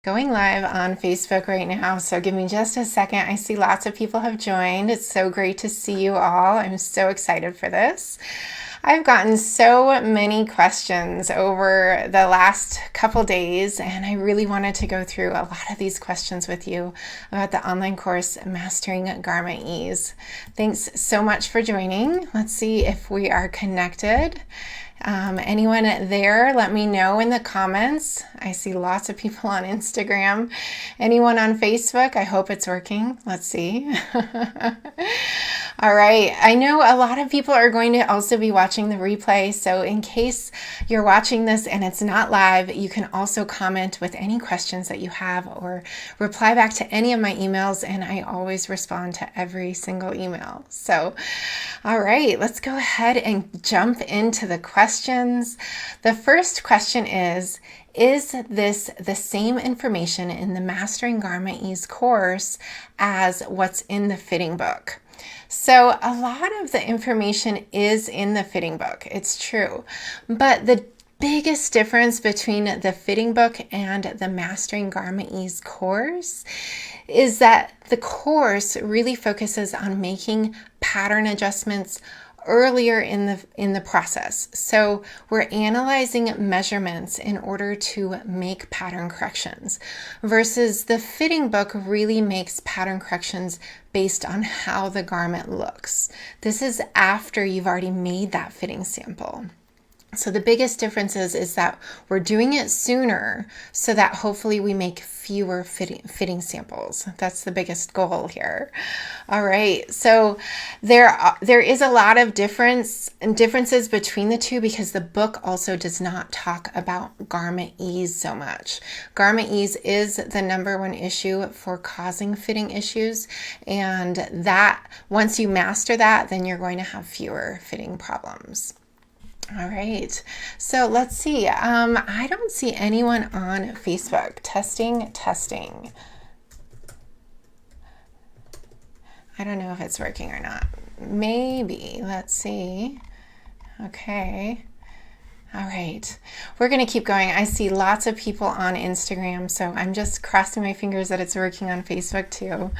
Going live on Facebook right now, so give me just a second. I see lots of people have joined. It's so great to see you all. I'm so excited for this. I've gotten so many questions over the last couple days, and I really wanted to go through a lot of these questions with you about the online course Mastering Garment Ease. Thanks so much for joining. Let's see if we are connected. Anyone there, let me know in the comments. I see lots of people on Instagram. Anyone on Facebook? I hope it's working. Let's see. All right. I know a lot of people are going to also be watching the replay. So in case you're watching this and it's not live, you can also comment with any questions that you have or reply back to any of my emails. And I always respond to every single email. So, all right, let's go ahead and jump into the questions. The first question is this the same information in the Mastering Garment Ease course as what's in the fitting book? So a lot of the information is in the fitting book. It's true. But the biggest difference between the fitting book and the Mastering Garment Ease course is that the course really focuses on making pattern adjustments earlier in the process. So we're analyzing measurements in order to make pattern corrections, versus the fitting book really makes pattern corrections based on how the garment looks. This is after you've already made that fitting sample. So the biggest difference is that we're doing it sooner so that hopefully we make fewer fitting samples. That's the biggest goal here. All right. So there is a lot of differences between the two because the book also does not talk about garment ease so much. Garment ease is the number one issue for causing fitting issues. And that once you master that, then you're going to have fewer fitting problems. All right, so let's see. I don't see anyone on Facebook. Testing. I don't know if it's working or not. Maybe. Let's see. Okay. All right, we're going to keep going. I see lots of people on Instagram, so I'm just crossing my fingers that it's working on Facebook too.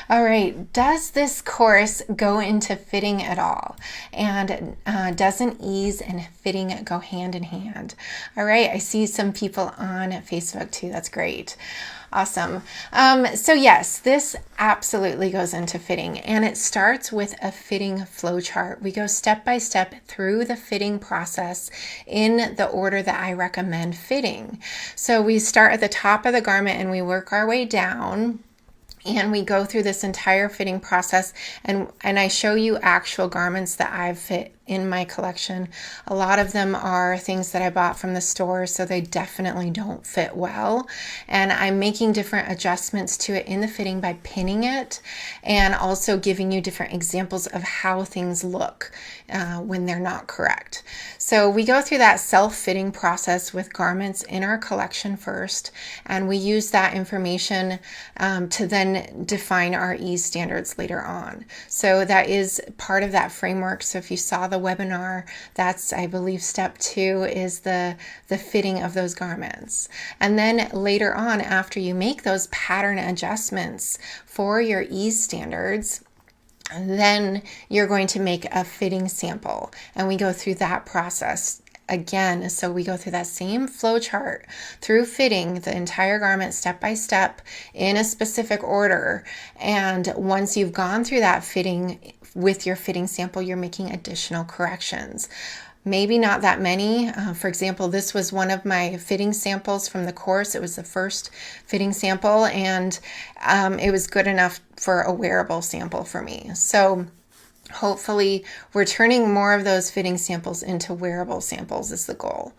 All right, does this course go into fitting at all? And doesn't ease and fitting go hand in hand? All right, I see some people on Facebook too. That's great. Awesome. So yes, this absolutely goes into fitting, and it starts with a fitting flowchart. We go step by step through the fitting process in the order that I recommend fitting. So we start at the top of the garment and we work our way down. And we go through this entire fitting process, and I show you actual garments that I've fit in my collection. A lot of them are things that I bought from the store, so they definitely don't fit well. And I'm making different adjustments to it in the fitting by pinning it and also giving you different examples of how things look when they're not correct. So we go through that self-fitting process with garments in our collection first, and we use that information to then define our ease standards later on. So that is part of that framework. So if you saw the webinar, that's, I believe, step 2 is the fitting of those garments. And then later on, after you make those pattern adjustments for your ease standards, then you're going to make a fitting sample. And we go through that process again. So we go through that same flow chart through fitting the entire garment step by step in a specific order. And once you've gone through that fitting with your fitting sample, you're making additional corrections. Maybe not that many. For example, this was one of my fitting samples from the course. It was the first fitting sample, and it was good enough for a wearable sample for me. So hopefully we're turning more of those fitting samples into wearable samples is the goal.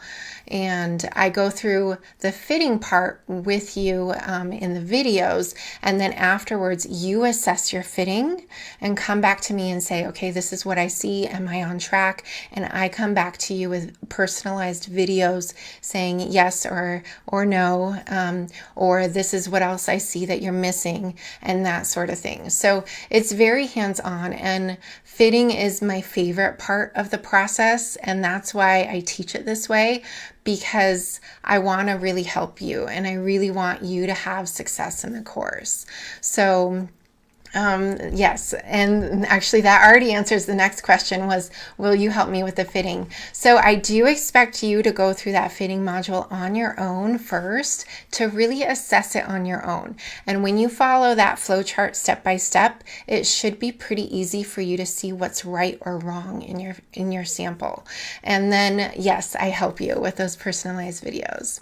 And I go through the fitting part with you in the videos, and then afterwards you assess your fitting and come back to me and say, okay, this is what I see. Am I on track? And I come back to you with personalized videos saying yes or no, or this is what else I see that you're missing, and that sort of thing. So it's very hands-on, and fitting is my favorite part of the process, and that's why I teach it this way, because I want to really help you and I really want you to have success in the course. So yes, and actually that already answers the next question was, will you help me with the fitting? So I do expect you to go through that fitting module on your own first to really assess it on your own. And when you follow that flowchart step by step, it should be pretty easy for you to see what's right or wrong in your sample. And then yes, I help you with those personalized videos.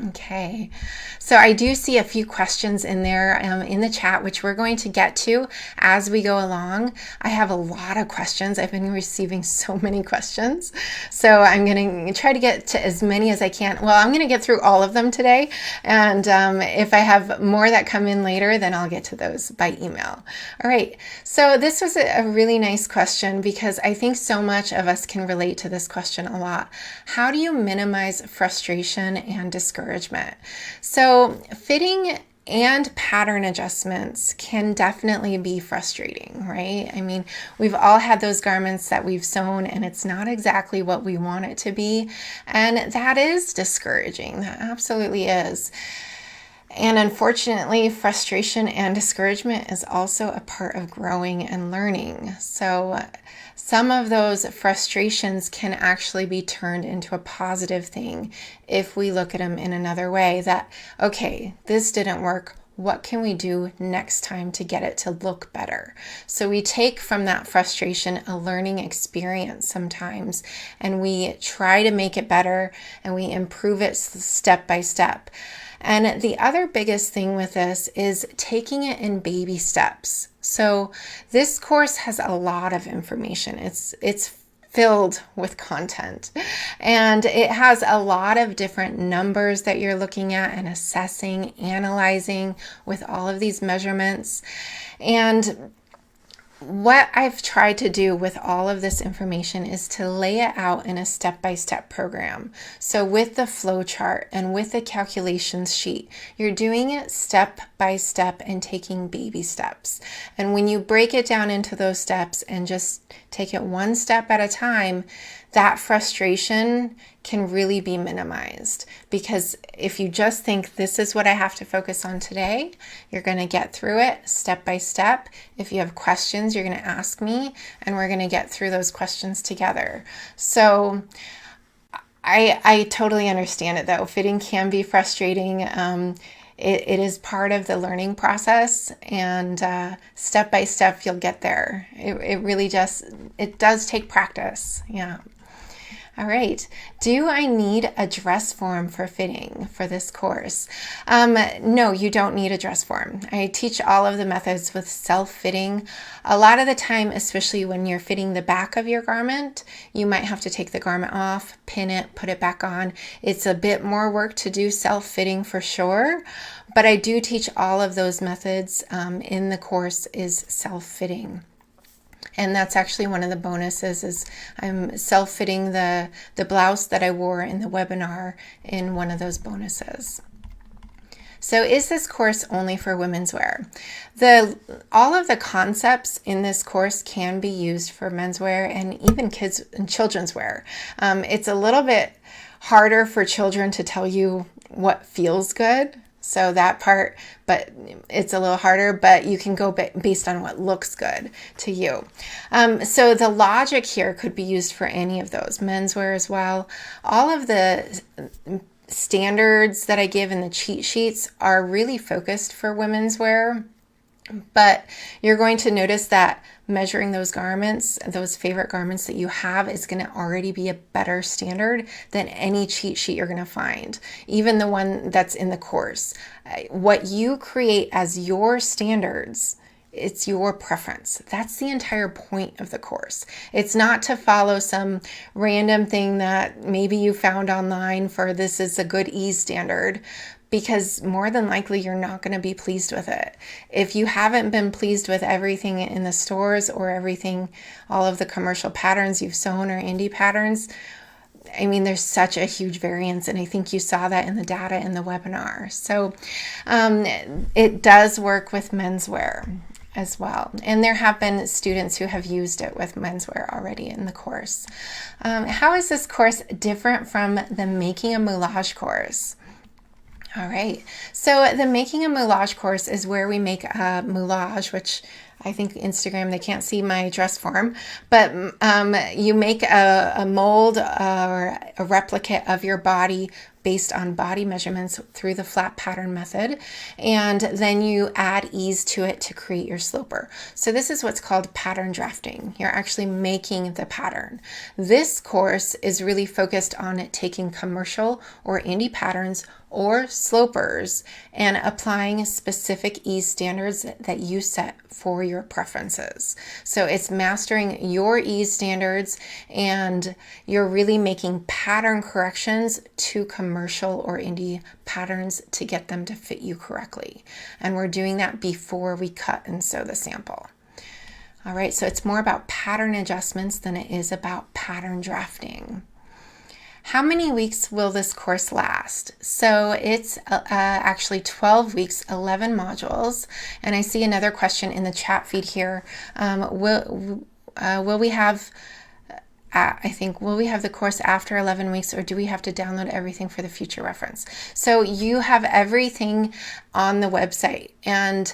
Okay, so I do see a few questions in there in the chat, which we're going to get to as we go along. I have a lot of questions. I've been receiving so many questions, so I'm going to try to get to as many as I can. Well, I'm going to get through all of them today, and if I have more that come in later, then I'll get to those by email. All right, so this was a really nice question because I think so much of us can relate to this question a lot. How do you minimize frustration and discouragement? So fitting and pattern adjustments can definitely be frustrating, right? I mean, we've all had those garments that we've sewn and it's not exactly what we want it to be. And that is discouraging. That absolutely is. And unfortunately, frustration and discouragement is also a part of growing and learning. So some of those frustrations can actually be turned into a positive thing if we look at them in another way that, okay, this didn't work. What can we do next time to get it to look better? So we take from that frustration a learning experience sometimes, and we try to make it better and we improve it step by step. And the other biggest thing with this is taking it in baby steps. So this course has a lot of information. It's filled with content, and it has a lot of different numbers that you're looking at and assessing, analyzing with all of these measurements. And what I've tried to do with all of this information is to lay it out in a step-by-step program. So with the flow chart and with the calculations sheet, you're doing it step by step and taking baby steps. And when you break it down into those steps and just take it one step at a time, that frustration can really be minimized, because if you just think this is what I have to focus on today, you're going to get through it step by step. If you have questions, you're going to ask me and we're going to get through those questions together. So I totally understand it though. Fitting can be frustrating. It is part of the learning process, and step by step you'll get there. It really just, it does take practice. Yeah. All right. Do I need a dress form for fitting for this course? No, you don't need a dress form. I teach all of the methods with self-fitting. A lot of the time, especially when you're fitting the back of your garment, you might have to take the garment off, pin it, put it back on. It's a bit more work to do self-fitting for sure, but I do teach all of those methods in the course is self-fitting. And that's actually one of the bonuses is I'm self-fitting the blouse that I wore in the webinar in one of those bonuses. So is this course only for women's wear? All of the concepts in this course can be used for menswear and even kids and children's wear. It's a little bit harder for children to tell you what feels good. So that part, but it's a little harder, but you can go based on what looks good to you. So the logic here could be used for any of those, menswear as well. All of the standards that I give in the cheat sheets are really focused for women's wear, but you're going to notice that measuring those garments, those favorite garments that you have, is going to already be a better standard than any cheat sheet you're going to find, even the one that's in the course. What you create as your standards, it's your preference. That's the entire point of the course. It's not to follow some random thing that maybe you found online for this is a good ease standard, because more than likely you're not going to be pleased with it. If you haven't been pleased with everything in the stores or everything, all of the commercial patterns you've sewn or indie patterns, I mean, there's such a huge variance, and I think you saw that in the data in the webinar. So it does work with menswear. as well. And there have been students who have used it with menswear already in the course. How is this course different from the Making a Moulage course? All right, so the Making a Moulage course is where we make a moulage, which I think Instagram, they can't see my dress form, but you make a mold or a replicate of your body based on body measurements through the flat pattern method, and then you add ease to it to create your sloper. So this is what's called pattern drafting. You're actually making the pattern. This course is really focused on taking commercial or indie patterns or slopers and applying specific ease standards that you set for your preferences. So it's mastering your ease standards, and you're really making pattern corrections to commercial or indie patterns to get them to fit you correctly. And we're doing that before we cut and sew the sample. All right, so it's more about pattern adjustments than it is about pattern drafting. How many weeks will this course last? So it's actually 12 weeks, 11 modules. And I see another question in the chat feed here. Will we have, will we have the course after 11 weeks, or do we have to download everything for the future reference? So you have everything on the website, and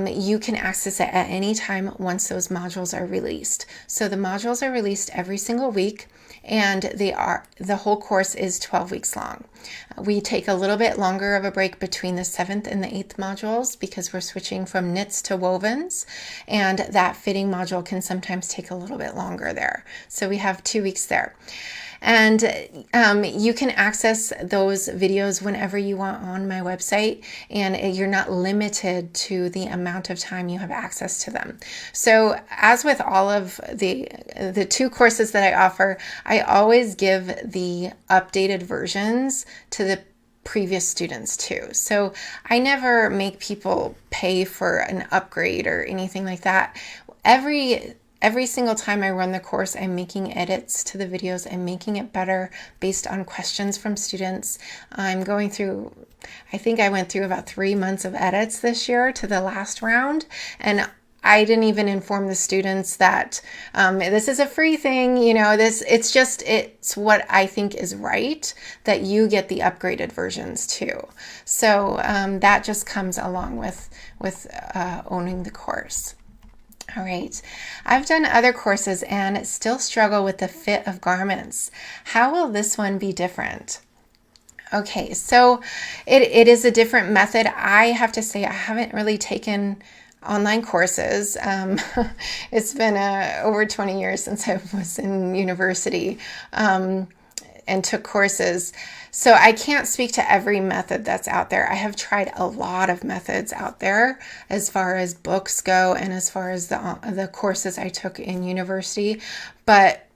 you can access it at any time once those modules are released. So the modules are released every single week, and the whole course is 12 weeks long. We take a little bit longer of a break between the 7th and the 8th modules because we're switching from knits to wovens, and that fitting module can sometimes take a little bit longer there. So we have 2 weeks there. And you can access those videos whenever you want on my website, and you're not limited to the amount of time you have access to them. So as with all of the 2 courses that I offer, I always give the updated versions to the previous students too. So I never make people pay for an upgrade or anything like that. Every single time I run the course, I'm making edits to the videos. I'm making it better based on questions from students. I'm going through, I think I went through about 3 months of edits this year to the last round. And I didn't even inform the students that this is a free thing. It's what I think is right, that you get the upgraded versions too. So that just comes along with owning the course. All right, I've done other courses and still struggle with the fit of garments. How will this one be different? Okay, so it is a different method. I have to say I haven't really taken online courses. It's been over 20 years since I was in university and took courses. So I can't speak to every method that's out there. I have tried a lot of methods out there as far as books go and as far as the courses I took in university. But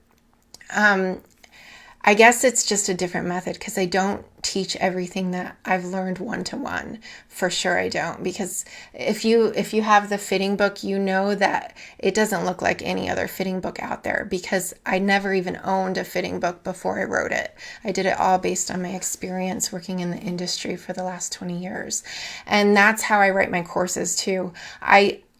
I guess it's just a different method because I don't teach everything that I've learned one-to-one. For sure I don't, because if you have the fitting book, you know that it doesn't look like any other fitting book out there, because I never even owned a fitting book before I wrote it. I did it all based on my experience working in the industry for the last 20 years. And that's how I write my courses too.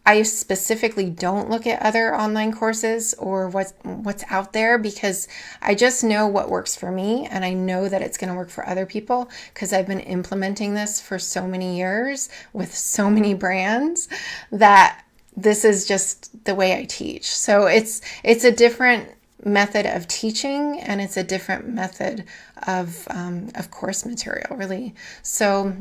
I specifically don't look at other online courses or what's out there, because I just know what works for me, and I know that it's going to work for other people because I've been implementing this for so many years with so many brands that this is just the way I teach. So it's a different method of teaching, and it's a different method of course material, really. So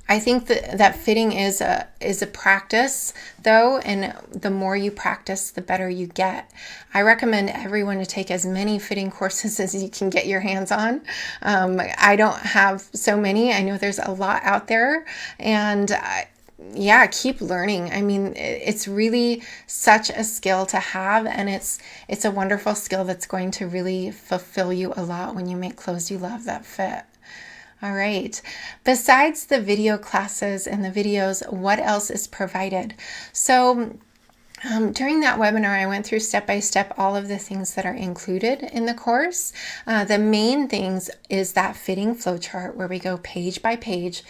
I think that fitting is a practice, though, and the more you practice, the better you get. I recommend everyone to take as many fitting courses as you can get your hands on. I don't have so many. I know there's a lot out there, and keep learning. I mean, it's really such a skill to have, and it's a wonderful skill that's going to really fulfill you a lot when you make clothes you love that fit. All right. Besides the video classes and the videos, what else is provided? So During that webinar, I went through step by step all of the things that are included in the course. The main things is that fitting flowchart where we go page by page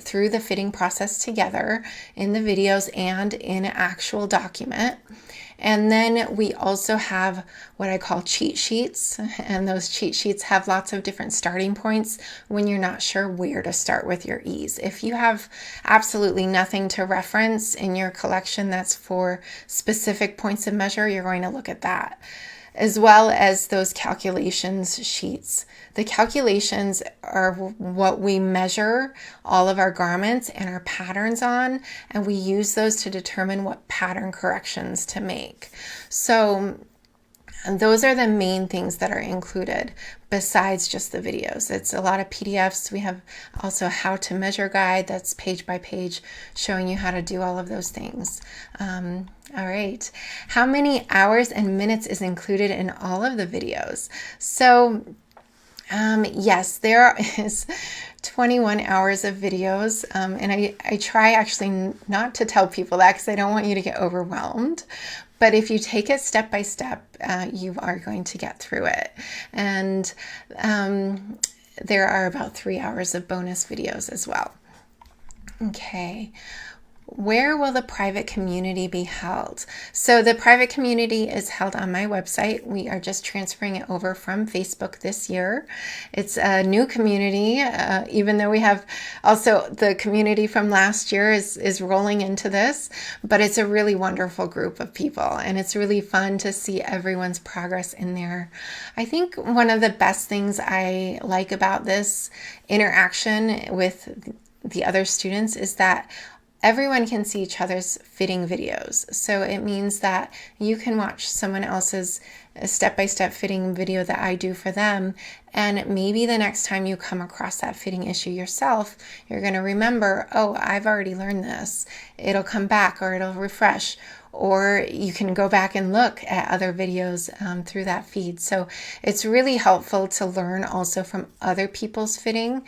through the fitting process together in the videos and in an actual document. And then we also have what I call cheat sheets, and those cheat sheets have lots of different starting points when you're not sure where to start with your ease. If you have absolutely nothing to reference in your collection that's for specific points of measure, you're going to look at that, as well as those calculations sheets. The calculations are what we measure all of our garments and our patterns on, and we use those to determine what pattern corrections to make. So those are the main things that are included besides just the videos. It's a lot of PDFs. We have also a how to measure guide that's page by page showing you how to do all of those things. All right. How many hours and minutes is included in all of the videos? So yes, there is 21 hours of videos, and I try actually not to tell people that because I don't want you to get overwhelmed. But if you take it step by step, you are going to get through it. And there are about 3 hours of bonus videos as well. Okay. Where will the private community be held? So the private community is held on my website. We are just transferring it over from Facebook this year. It's a new community, even though we have also the community from last year is rolling into this, but it's a really wonderful group of people, and it's really fun to see everyone's progress in there. I think one of the best things I like about this interaction with the other students is that everyone can see each other's fitting videos. So it means that you can watch someone else's step-by-step fitting video that I do for them, and maybe the next time you come across that fitting issue yourself, you're going to remember, oh, I've already learned this. It'll come back or it'll refresh, or you can go back and look at other videos through that feed. So it's really helpful to learn also from other people's fitting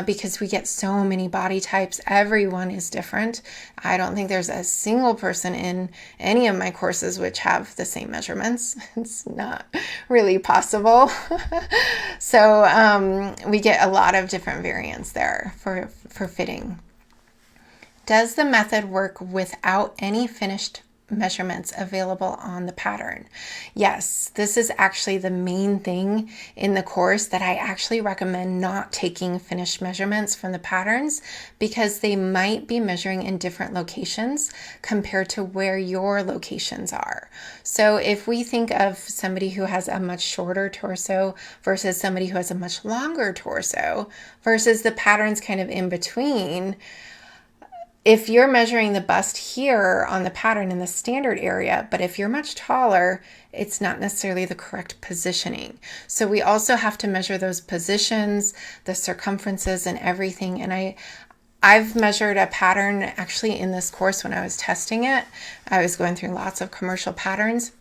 because we get so many body types. Everyone is different. I don't think there's a single person in any of my courses which have the same measurements. It's not really possible. So we get a lot of different variants there for fitting. Does the method work without any finished measurements available on the pattern? Yes, this is actually the main thing in the course, that I actually recommend not taking finished measurements from the patterns because they might be measuring in different locations compared to where your locations are. So if we think of somebody who has a much shorter torso versus somebody who has a much longer torso versus the patterns kind of in between, if you're measuring the bust here on the pattern in the standard area, but if you're much taller, it's not necessarily the correct positioning. So we also have to measure those positions, the circumferences and everything. And I've measured a pattern actually in this course when I was testing it. I was going through lots of commercial patterns.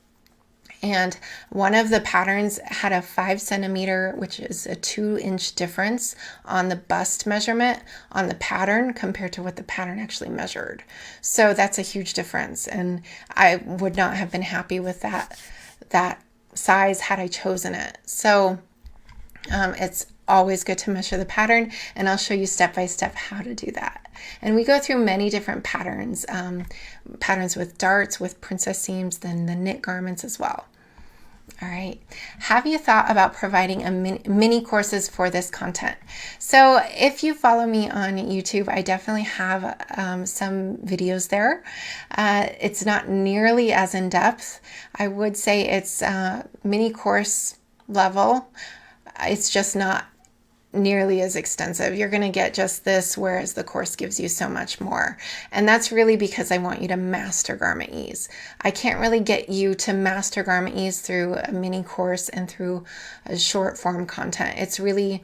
And one of the patterns had a 5 centimeter, which is a 2-inch difference on the bust measurement on the pattern compared to what the pattern actually measured. So that's a huge difference. And I would not have been happy with that size had I chosen it. So it's always good to measure the pattern, and I'll show you step by step how to do that. And we go through many different patterns, patterns with darts, with princess seams, then the knit garments as well. All right. Have you thought about providing a mini courses for this content? So if you follow me on YouTube, I definitely have some videos there. It's not nearly as in depth. I would say it's mini course level. It's just not nearly as extensive. You're going to get just this, whereas the course gives you so much more. And that's really because I want you to master garment ease. I can't really get you to master garment ease through a mini course and through a short form content. It really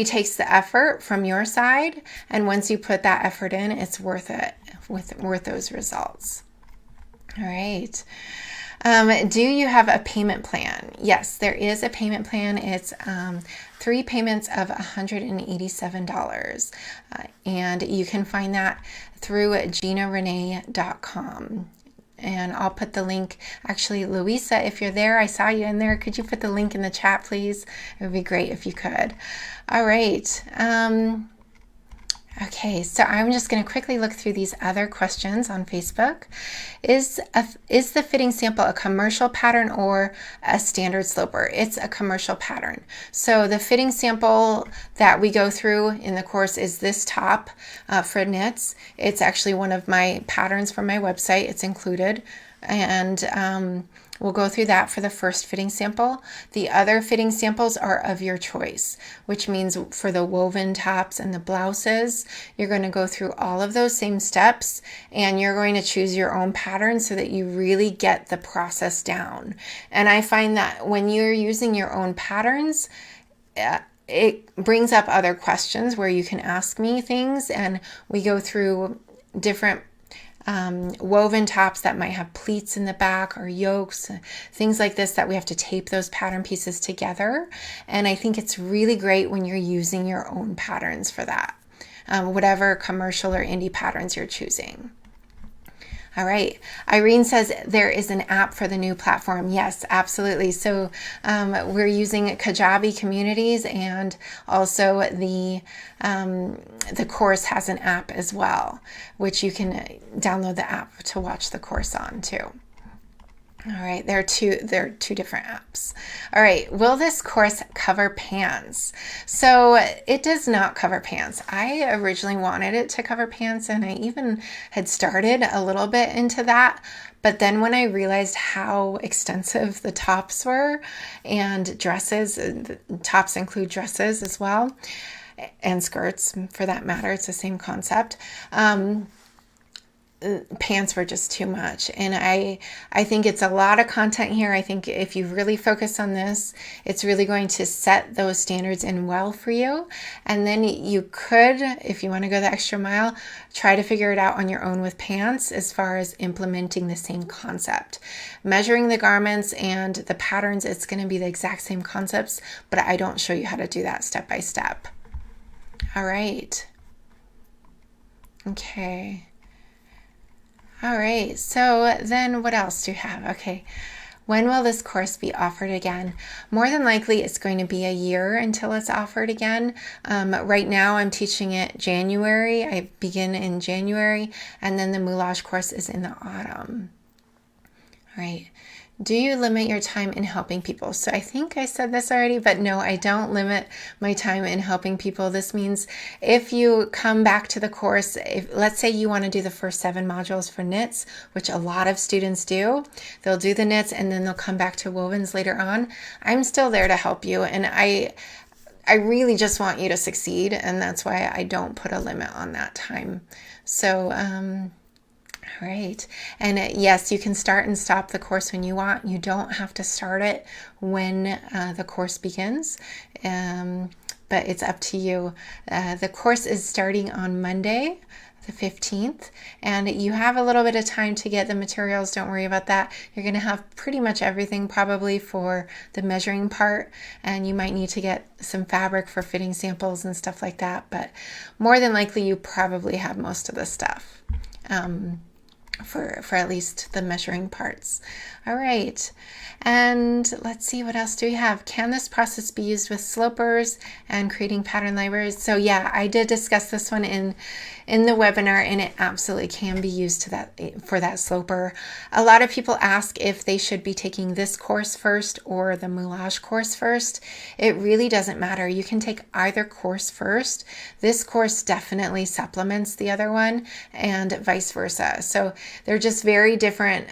takes the effort from your side. And once you put that effort in, it's worth it, worth those results. All right. Do you have a payment plan? Yes, there is a payment plan. It's 3 payments of $187. And you can find that through ginarenee.com. and I'll put the link. Actually, Louisa, if you're there, I saw you in there. Could you put the link in the chat, please? It would be great if you could. All right. Okay, so I'm just going to quickly look through these other questions on Facebook. Is the fitting sample a commercial pattern or a standard sloper? It's a commercial pattern. So the fitting sample that we go through in the course is this top for knits. It's actually one of my patterns from my website. It's included. And we'll go through that for the first fitting sample. The other fitting samples are of your choice, which means for the woven tops and the blouses, you're going to go through all of those same steps and you're going to choose your own pattern so that you really get the process down. And I find that when you're using your own patterns, it brings up other questions where you can ask me things, and we go through different woven tops that might have pleats in the back or yokes, things like this that we have to tape those pattern pieces together. And I think it's really great when you're using your own patterns for that, whatever commercial or indie patterns you're choosing. All right. Irene says there is an app for the new platform. Yes, absolutely. So we're using Kajabi Communities, and also the course has an app as well, which you can download the app to watch the course on too. All right, there are two different apps. All right, will this course cover pants? So it does not cover pants. I originally wanted it to cover pants, and I even had started a little bit into that. But then when I realized how extensive the tops were, and dresses, tops include dresses as well, and skirts for that matter, it's the same concept. Pants were just too much, and I think it's a lot of content here. I think if you really focus on this, it's really going to set those standards in well for you, and then you could, if you want to go the extra mile, try to figure it out on your own with pants as far as implementing the same concept. Measuring the garments and the patterns, it's going to be the exact same concepts, but I don't show you how to do that step by step. All right. Okay. All right, so then what else do you have? Okay, when will this course be offered again? More than likely, it's going to be a year until it's offered again. Right now, I'm teaching it January. I begin in January, and then the moulage course is in the autumn. All right. Do you limit your time in helping people? So I think I said this already, but no, I don't limit my time in helping people. This means if you come back to the course, let's say you want to do the first 7 modules for knits, which a lot of students do, they'll do the knits and then they'll come back to wovens later on. I'm still there to help you, and I really just want you to succeed, and that's why I don't put a limit on that time. So, all right. And yes, you can start and stop the course when you want. You don't have to start it when the course begins, but it's up to you. The course is starting on Monday, the 15th, and you have a little bit of time to get the materials. Don't worry about that. You're going to have pretty much everything probably for the measuring part, and you might need to get some fabric for fitting samples and stuff like that, but more than likely you probably have most of the stuff. For at least the measuring parts. All right, and let's see, what else do we have? Can this process be used with slopers and creating pattern libraries? So yeah, I did discuss this one in the webinar, and it absolutely can be used for that sloper. A lot of people ask if they should be taking this course first or the moulage course first. It really doesn't matter. You can take either course first. This course definitely supplements the other one, and vice versa. So they're just very different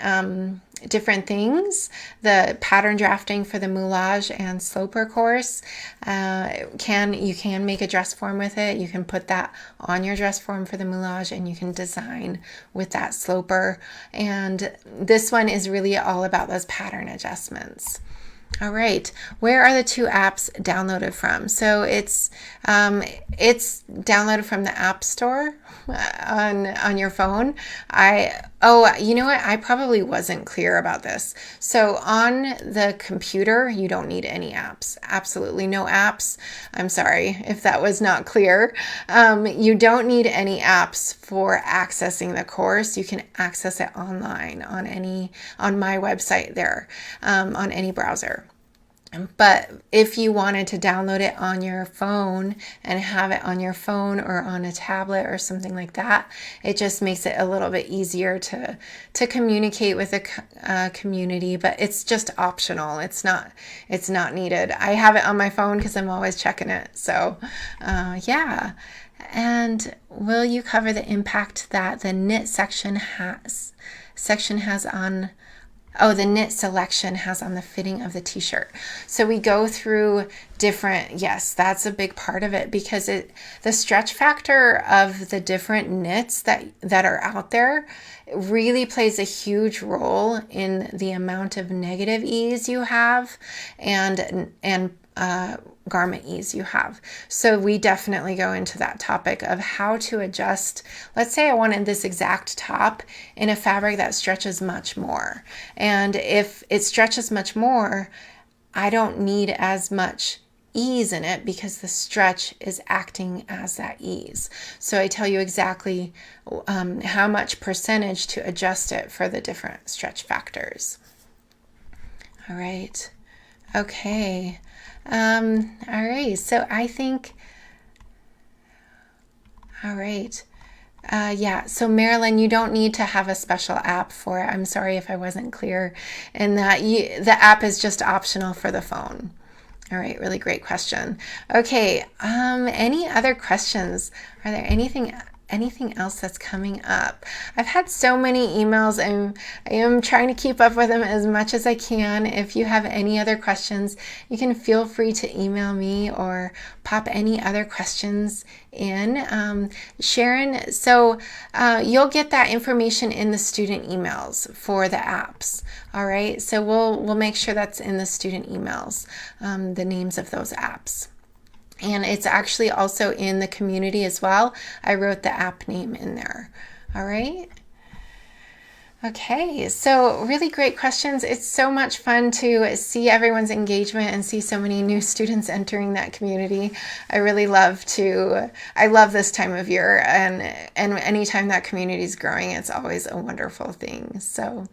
things. The pattern drafting for the moulage and sloper course, you can make a dress form with it. You can put that on your dress form for the moulage, and you can design with that sloper. And this one is really all about those pattern adjustments. All right, where are the 2 apps downloaded from? So it's downloaded from the App Store on your phone. Oh, you know what? I probably wasn't clear about this. So on the computer, you don't need any apps. Absolutely no apps. I'm sorry if that was not clear. You don't need any apps for accessing the course. You can access it online on my website there, on any browser. But if you wanted to download it on your phone and have it on your phone or on a tablet or something like that, it just makes it a little bit easier to communicate with a community. But it's just optional. It's not needed. I have it on my phone because I'm always checking it. So yeah. And will you cover the impact that the knit section has on the knit selection has on the fitting of the t-shirt? So we go through different, yes, that's a big part of it, because the stretch factor of the different knits that are out there really plays a huge role in the amount of negative ease you have and garment ease you have. So we definitely go into that topic of how to adjust. Let's say I wanted this exact top in a fabric that stretches much more. And if it stretches much more, I don't need as much ease in it because the stretch is acting as that ease. So I tell you exactly how much percentage to adjust it for the different stretch factors. All right. Okay. All right. So I think, all right. Yeah. So Marilyn, you don't need to have a special app for it. I'm sorry if I wasn't clear in that. The app is just optional for the phone. All right. Really great question. Okay. Any other questions? Are there anything else that's coming up? I've had so many emails and I am trying to keep up with them as much as I can. If you have any other questions, you can feel free to email me or pop any other questions in. Sharon, so you'll get that information in the student emails for the apps. All right, so we'll make sure that's in the student emails, the names of those apps. And it's actually also in the community as well. I wrote the app name in there. All right. Okay, so really great questions. It's so much fun to see everyone's engagement and see so many new students entering that community. I love this time of year, and anytime that community is growing, it's always a wonderful thing. So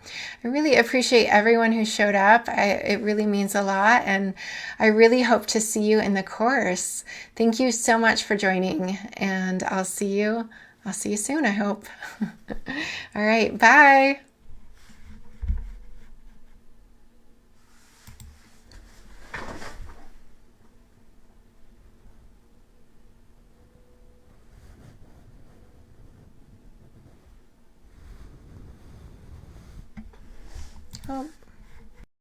I really appreciate everyone who showed up. It really means a lot, and I really hope to see you in the course. Thank you so much for joining, and I'll see you soon, I hope. All right, bye.